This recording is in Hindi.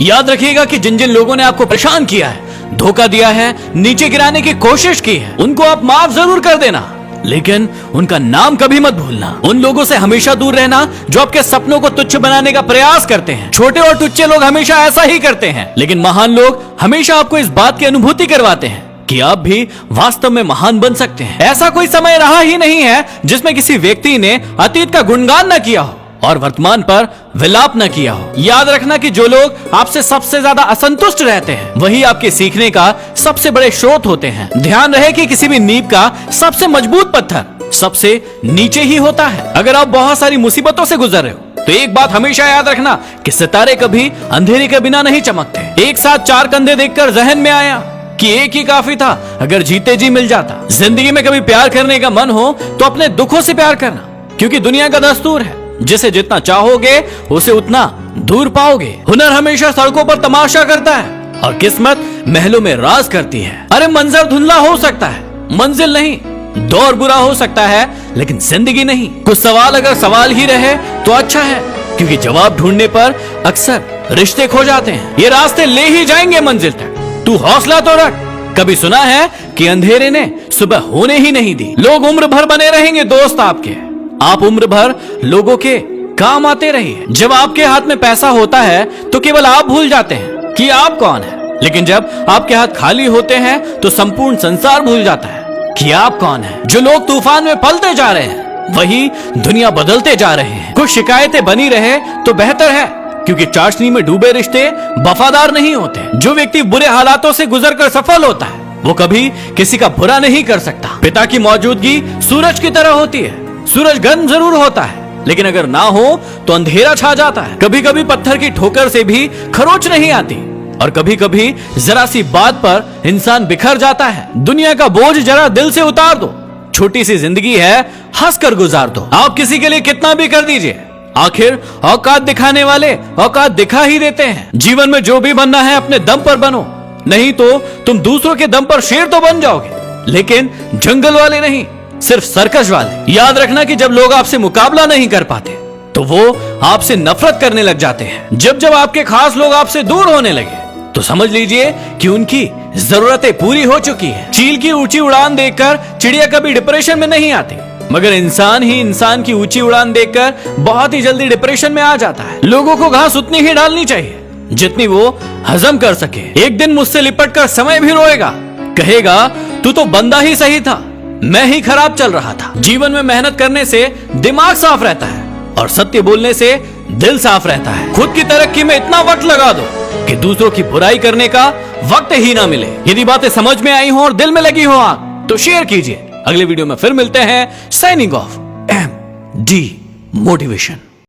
याद रखिएगा कि जिन जिन लोगों ने आपको परेशान किया है, धोखा दिया है, नीचे गिराने की कोशिश की है, उनको आप माफ जरूर कर देना, लेकिन उनका नाम कभी मत भूलना। उन लोगों से हमेशा दूर रहना जो आपके सपनों को तुच्छ बनाने का प्रयास करते हैं। छोटे और टुच्चे लोग हमेशा ऐसा ही करते हैं, लेकिन महान लोग हमेशा आपको इस बात की अनुभूति करवाते हैं कि आप भी वास्तव में महान बन सकते हैं। ऐसा कोई समय रहा ही नहीं है जिसमें किसी व्यक्ति ने अतीत का गुणगान न किया हो और वर्तमान पर विलाप न किया हो। याद रखना कि जो लोग आपसे सबसे ज्यादा असंतुष्ट रहते हैं, वही आपके सीखने का सबसे बड़े स्रोत होते हैं। ध्यान रहे कि किसी भी नींव का सबसे मजबूत पत्थर सबसे नीचे ही होता है। अगर आप बहुत सारी मुसीबतों से गुजर रहे हो तो एक बात हमेशा याद रखना कि सितारे कभी अंधेरे के बिना नहीं चमकते। एक साथ चार कंधे देखकर जहन में आया कि एक ही काफी था अगर जीते जी मिल जाता। जिंदगी में कभी प्यार करने का मन हो तो अपने दुखों से प्यार करना, क्योंकि दुनिया का दस्तूर है जिसे जितना चाहोगे उसे उतना दूर पाओगे। हुनर हमेशा सड़कों पर तमाशा करता है और किस्मत महलों में राज करती है। अरे मंजर धुंधला हो सकता है, मंजिल नहीं। दौर बुरा हो सकता है, लेकिन जिंदगी नहीं। कुछ सवाल अगर सवाल ही रहे तो अच्छा है, क्योंकि जवाब ढूंढने पर अक्सर रिश्ते खो जाते हैं। ये रास्ते ले ही जाएंगे मंजिल तक, तू हौसला तो रख। कभी सुना है कि अंधेरे ने सुबह होने ही नहीं दी। लोग उम्र भर बने रहेंगे दोस्त आपके, आप उम्र भर लोगों के काम आते रहिए। जब आपके हाथ में पैसा होता है तो केवल आप भूल जाते हैं कि आप कौन है, लेकिन जब आपके हाथ खाली होते हैं तो संपूर्ण संसार भूल जाता है कि आप कौन है। जो लोग तूफान में पलते जा रहे हैं वही दुनिया बदलते जा रहे हैं। कुछ शिकायतें बनी रहे तो बेहतर है, क्योंकि चाशनी में डूबे रिश्ते वफादार नहीं होते। जो व्यक्ति बुरे हालातों से गुजरकर सफल होता है वो कभी किसी का बुरा नहीं कर सकता। पिता की मौजूदगी सूरज की तरह होती है। सूरज गर्म जरूर होता है, लेकिन अगर ना हो तो अंधेरा छा जाता है। कभी कभी पत्थर की ठोकर से भी खरोच नहीं आती, और कभी कभी जरा सी बात पर इंसान बिखर जाता है। दुनिया का बोझ जरा दिल से उतार दो। छोटी सी जिंदगी है, हंसकर गुजार दो। आप किसी के लिए कितना भी कर दीजिए, आखिर औकात दिखाने वाले औकात दिखा ही देते हैं। जीवन में जो भी बनना है अपने दम पर बनो, नहीं तो तुम दूसरों के दम पर शेर तो बन जाओगे, लेकिन जंगल वाले नहीं, सिर्फ सर्कस वाले। याद रखना कि जब लोग आपसे मुकाबला नहीं कर पाते तो वो आपसे नफरत करने लग जाते हैं। जब जब आपके खास लोग आपसे दूर होने लगे तो समझ लीजिए कि उनकी जरूरतें पूरी हो चुकी है। चील की ऊंची उड़ान देखकर चिड़िया कभी डिप्रेशन में नहीं आती, मगर इंसान ही इंसान की ऊंची उड़ान देखकर बहुत ही जल्दी डिप्रेशन में आ जाता है। लोगों को घास उतनी ही डालनी चाहिए जितनी वो हजम कर सके। एक दिन मुझसे लिपट कर समय भी रोएगा, कहेगा तू तो बंदा ही सही था, मैं ही खराब चल रहा था। जीवन में मेहनत करने से दिमाग साफ रहता है और सत्य बोलने से दिल साफ रहता है। खुद की तरक्की में इतना वक्त लगा दो कि दूसरों की बुराई करने का वक्त ही ना मिले। यदि बातें समझ में आई हो और दिल में लगी हो आग, तो शेयर कीजिए। अगले वीडियो में फिर मिलते हैं। Signing off, MD motivation.